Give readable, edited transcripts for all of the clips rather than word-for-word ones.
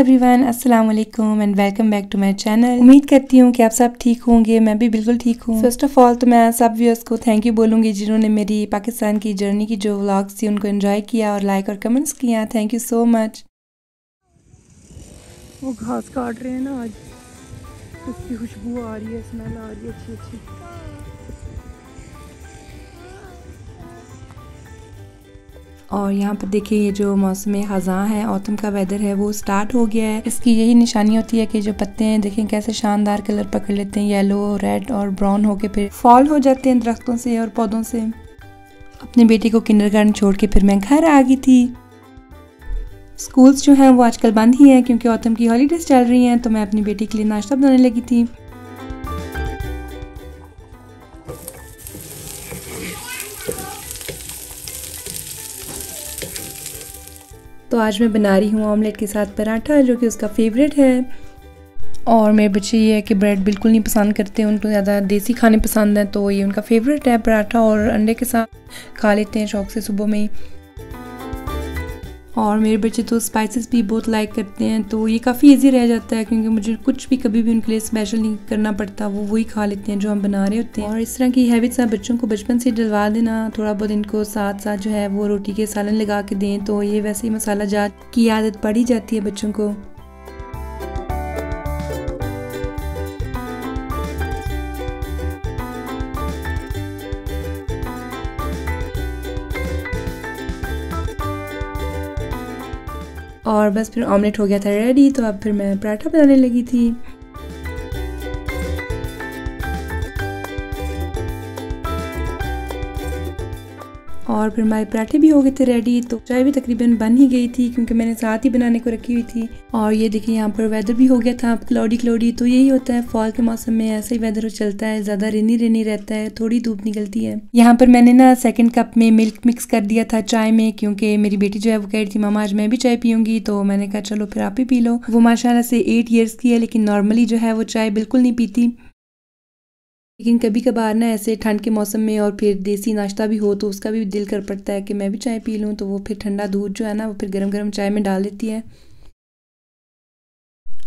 Everyone, अस्सलाम वालेकुम and welcome back to my channel. उम्मीद करती हूँ कि आप सब ठीक होंगे। मैं भी बिल्कुल ठीक हूँ। फर्स्ट ऑफ ऑल तो मैं सब व्यूअर्स को थैंक यू बोलूँगी जिन्होंने मेरी पाकिस्तान की जर्नी की जो व्लॉग्स थी उनको एंजॉय किया और लाइक और कमेंट्स किया। Thank you so much. वो घास काट रहे हैं ना आज, उसकी खुशबू आ रही है, स्मेल आ रही है अच्छी अच्छी। और यहाँ पर देखिए ये जो मौसम ख़ज़ां है, ऑटम का वेदर है, वो स्टार्ट हो गया है। इसकी यही निशानी होती है कि जो पत्ते हैं देखें कैसे शानदार कलर पकड़ लेते हैं, येलो, रेड और ब्राउन होके फिर फॉल हो जाते हैं दरख्तों से और पौधों से। अपने बेटे को किंडरगार्टन छोड़ के फिर मैं घर आ गई थी। स्कूल्स जो हैं वो आजकल बंद ही हैं क्योंकि ऑटम की हॉलीडेज चल रही हैं, तो मैं अपनी बेटी के लिए नाश्ता बनाने लगी थी। तो आज मैं बना रही हूँ ऑमलेट के साथ पराठा, जो कि उसका फेवरेट है। और मेरे बच्चे ये है कि ब्रेड बिल्कुल नहीं पसंद करते, उनको ज़्यादा देसी खाने पसंद हैं, तो ये उनका फेवरेट है। पराठा और अंडे के साथ खा लेते हैं शौक से सुबह में ही। और मेरे बच्चे तो स्पाइसेस भी बहुत लाइक करते हैं, तो ये काफ़ी इजी रह जाता है क्योंकि मुझे कुछ भी कभी भी उनके लिए स्पेशल नहीं करना पड़ता, वो वही खा लेते हैं जो हम बना रहे होते हैं। और इस तरह की हैबिट्स आप बच्चों को बचपन से डलवा देना, थोड़ा बहुत इनको साथ साथ जो है वो रोटी के सालन लगा के दें, तो ये वैसे ही मसाला जात की आदत पड़ी जाती है बच्चों को। और बस फिर ऑमलेट हो गया था रेडी, तो अब फिर मैं पराठा बनाने लगी थी। और फिर हमारे पराठे भी हो गए थे रेडी, तो चाय भी तकरीबन बन ही गई थी क्योंकि मैंने साथ ही बनाने को रखी हुई थी। और ये देखिए यहाँ पर वेदर भी हो गया था क्लाउडी क्लाउडी, तो यही होता है फॉल के मौसम में, ऐसा ही वेदर चलता है, ज़्यादा रेनी रेनी रहता है, थोड़ी धूप निकलती है। यहाँ पर मैंने ना सेकंड कप में मिल्क मिक्स कर दिया था चाय में, क्योंकि मेरी बेटी जो है वो कह रही थी मामा आज मैं भी चाय पीऊँगी, तो मैंने कहा चलो फिर आप ही पी लो। वो माशाल्लाह से 8 ईयर्स की है, लेकिन नॉर्मली जो है वो चाय बिल्कुल नहीं पीती। लेकिन कभी कभार ना ऐसे ठंड के मौसम में और फिर देसी नाश्ता भी हो तो उसका भी दिल कर पड़ता है कि मैं भी चाय पी लूँ, तो वो फिर ठंडा दूध जो है ना वो फिर गरम गरम चाय में डाल देती है।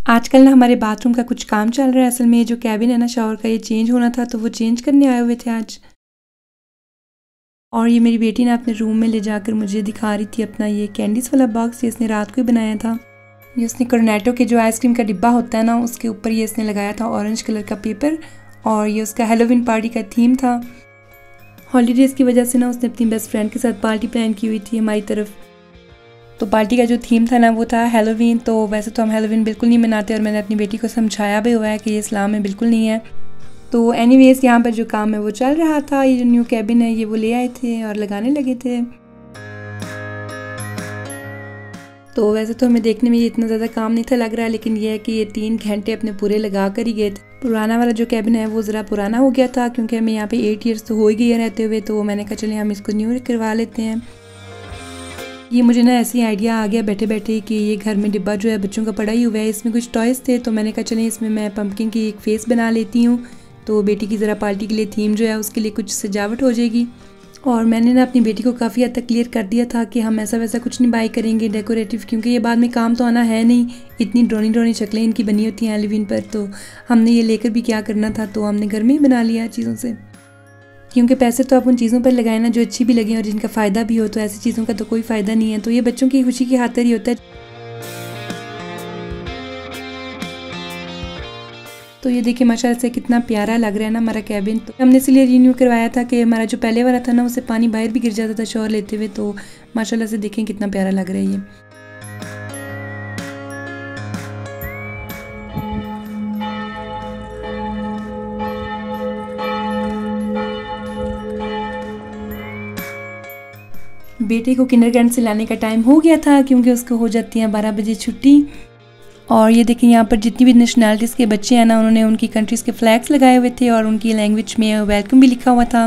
आजकल ना हमारे बाथरूम का कुछ काम चल रहा है, असल में जो कैबिन है ना शावर का, ये चेंज होना था, तो वो चेंज करने आए हुए थे आज। और ये मेरी बेटी ना अपने रूम में ले जाकर मुझे दिखा रही थी अपना ये कैंडीज़ वाला बॉक्स, ये इसने रात को ही बनाया था। ये उसने कोर्नेटो के जो आइसक्रीम का डिब्बा होता है ना उसके ऊपर ये इसने लगाया था ऑरेंज कलर का पेपर, और ये उसका हैलोवीन पार्टी का थीम था। हॉलीडेज़ की वजह से ना उसने अपनी बेस्ट फ्रेंड के साथ पार्टी प्लान की हुई थी हमारी तरफ। तो पार्टी का जो थीम था ना वो था हैलोवीन। तो वैसे तो हम हैलोवीन बिल्कुल नहीं मनाते और मैंने अपनी बेटी को समझाया भी हुआ है कि ये इस्लाम में बिल्कुल नहीं है। तो एनीवेज यहाँ पर जो काम है वो चल रहा था। ये जो न्यू कैबिन है ये वो ले आए थे और लगाने लगे थे। तो वैसे तो हमें देखने में ये इतना ज़्यादा काम नहीं था लग रहा है, लेकिन ये है कि ये 3 घंटे अपने पूरे लगा कर ही गए थे। पुराना वाला जो कैबिन है वो ज़रा पुराना हो गया था क्योंकि हमें यहाँ पे 8 ईयर्स तो हो ही गए रहते हुए, तो मैंने कहा चलिए हम इसको न्यू करवा लेते हैं। ये मुझे ना ऐसी आइडिया आ गया बैठे बैठे कि ये घर में डिब्बा जो है बच्चों का पड़ा ही हुआ है, इसमें कुछ टॉयज़ थे, तो मैंने कहा चलिए इसमें मैं पम्पकिन की एक फ़ेस बना लेती हूँ, तो बेटी की ज़रा पार्टी के लिए थीम जो है उसके लिए कुछ सजावट हो जाएगी। और मैंने ना अपनी बेटी को काफ़ी हद तक क्लियर कर दिया था कि हम ऐसा वैसा कुछ नहीं बाई करेंगे डेकोरेटिव, क्योंकि ये बाद में काम तो आना है नहीं। इतनी ड्रोनी ड्रोनी शक्लें इनकी बनी होती हैं हैलोवीन पर, तो हमने ये लेकर भी क्या करना था, तो हमने घर में ही बना लिया चीज़ों से। क्योंकि पैसे तो आप उन चीज़ों पर लगाए ना जो अच्छी भी लगें और जिनका फ़ायदा भी हो, तो ऐसी चीज़ों का तो कोई फ़ायदा नहीं है। तो ये बच्चों की खुशी की खातिर ही होता है। तो ये देखिए माशाल्लाह से कितना प्यारा लग रहा है ना हमारा कैबिन। तो हमने इसलिए रिन्यू करवाया था कि हमारा जो पहले वाला था ना उससे पानी बाहर भी गिर जाता था शॉवर लेते हुए, तो माशाल्लाह से देखें कितना प्यारा लग रहा है ये। बेटे को किंडरगार्टन से लाने का टाइम हो गया था क्योंकि उसको हो जाती है 12 बजे छुट्टी। और ये देखिए यहाँ पर जितनी भी नेशनलिटीज़ के बच्चे हैं ना उन्होंने उनकी कंट्रीज़ के फ्लैग्स लगाए हुए थे और उनकी लैंग्वेज में वेलकम भी लिखा हुआ था।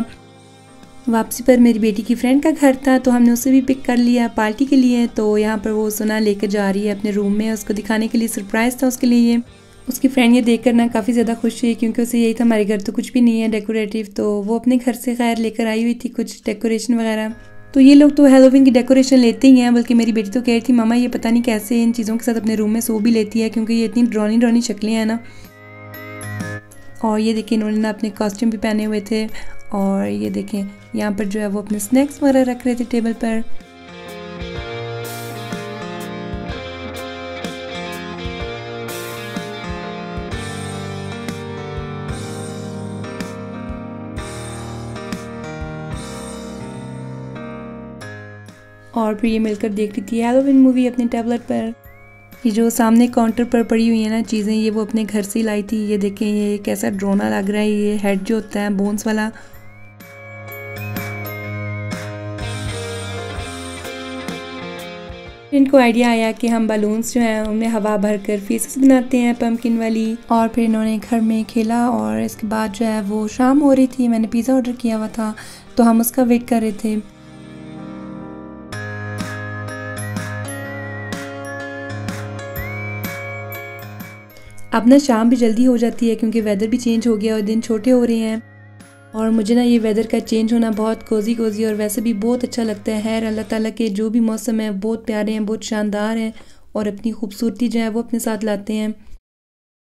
वापसी पर मेरी बेटी की फ्रेंड का घर था, तो हमने उसे भी पिक कर लिया पार्टी के लिए। तो यहाँ पर वो सुना लेकर जा रही है अपने रूम में, उसको दिखाने के लिए सरप्राइज़ था उसके लिए। उसकी फ्रेंड ये देखकर ना काफ़ी ज़्यादा खुश हुई क्योंकि उसे यही था हमारे घर तो कुछ भी नहीं है डेकोरेटिव, तो वो अपने घर से खैर लेकर आई हुई थी कुछ डेकोरेशन वगैरह। तो ये लोग तो हैलोवीन की डेकोरेशन लेते ही हैं, बल्कि मेरी बेटी तो कह रही थी मामा ये पता नहीं कैसे इन चीज़ों के साथ अपने रूम में सो भी लेती है, क्योंकि ये इतनी ड्रॉनी ड्रॉनी शक्लें हैं ना। और ये देखिए इन्होंने ना अपने कॉस्ट्यूम भी पहने हुए थे, और ये देखें यहाँ पर जो है वो अपने स्नैक्स वगैरह रख रहे थे टेबल पर। और फिर ये मिलकर देख रही थी हैलोवीन मूवी अपने टैबलेट पर। ये जो सामने काउंटर पर पड़ी हुई है ना चीज़ें, ये वो अपने घर से लाई थी। ये देखें ये कैसा ड्रोना लग रहा है, ये हेड जो होता है बोन्स वाला। इनको आइडिया आया कि हम बलून्स जो हैं उनमें हवा भरकर फेसेस बनाते हैं पम्पकिन वाली। और फिर इन्होंने घर में खेला, और इसके बाद जो है वो शाम हो रही थी, मैंने पिज़्ज़ा ऑर्डर किया हुआ था तो हम उसका वेट कर रहे थे। अब ना शाम भी जल्दी हो जाती है क्योंकि वेदर भी चेंज हो गया और दिन छोटे हो रहे हैं। और मुझे ना ये वेदर का चेंज होना बहुत कोजी कोजी और वैसे भी बहुत अच्छा लगता है। खैर अल्लाह ताला के जो भी मौसम है बहुत प्यारे हैं, बहुत शानदार हैं और अपनी खूबसूरती जो है वो अपने साथ लाते हैं।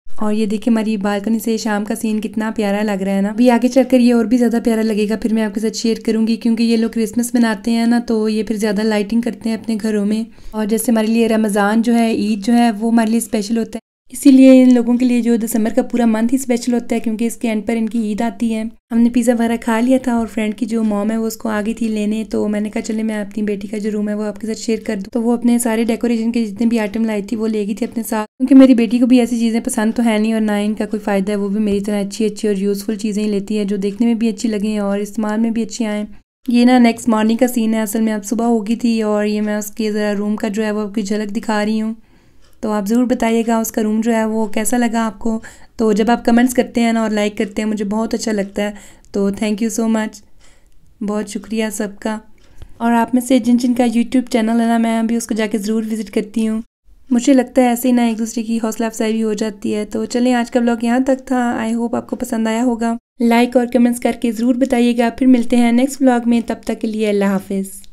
और ये देखिए हमारी बालकनी से शाम का सीन कितना प्यारा लग रहा है ना। अभी आगे चलकर ये और भी ज़्यादा प्यारा लगेगा, फिर मैं आपके साथ शेयर करूँगी, क्योंकि ये लोग क्रिसमस मनाते हैं ना तो ये फिर ज़्यादा लाइटिंग करते हैं अपने घरों में। और जैसे हमारे लिए रमज़ान जो है, ईद जो है वो हमारे लिए स्पेशल होता है, इसीलिए इन लोगों के लिए जो दिसंबर का पूरा मंथ ही स्पेशल होता है, क्योंकि इसके एंड पर इनकी ईद आती है। हमने पिज़्ज़ा वगैरह खा लिया था और फ्रेंड की जो मॉम है वो उसको आ गई थी लेने, तो मैंने कहा चले मैं अपनी बेटी का जो रूम है वो आपके साथ शेयर कर दूँ। तो वो अपने सारे डेकोरेशन के जितने भी आइटम लाई थी वो ले गई थी अपने साथ, क्योंकि मेरी बेटी को भी ऐसी चीज़ें पसंद तो है नहीं और ना इनका कोई फ़ायदा है। वो भी मेरी तरह अच्छी अच्छी और यूज़फुल चीज़ें ही लेती है जो देखने में भी अच्छी लगें और इस्तेमाल में भी अच्छी आएँ। ये ना नेक्स्ट मॉर्निंग का सीन है, असल में अब सुबह हो गई थी और ये मैं उसके ज़रा रूम का जो है वो आपकी झलक दिखा रही हूँ। तो आप ज़रूर बताइएगा उसका रूम जो है वो कैसा लगा आपको। तो जब आप कमेंट्स करते हैं ना और लाइक करते हैं मुझे बहुत अच्छा लगता है, तो थैंक यू सो मच, बहुत शुक्रिया सबका। और आप में से जिन जिन का यूट्यूब चैनल है ना, मैं अभी उसको जाके ज़रूर विज़िट करती हूँ। मुझे लगता है ऐसे ही ना एक दूसरे की हौसला अफजाई भी हो जाती है। तो चलें आज का ब्लॉग यहाँ तक था, आई होप आपको पसंद आया होगा। लाइक और कमेंट्स करके ज़रूर बताइएगा। फिर मिलते हैं नेक्स्ट ब्लॉग में, तब तक के लिए अल्लाह हाफिज़।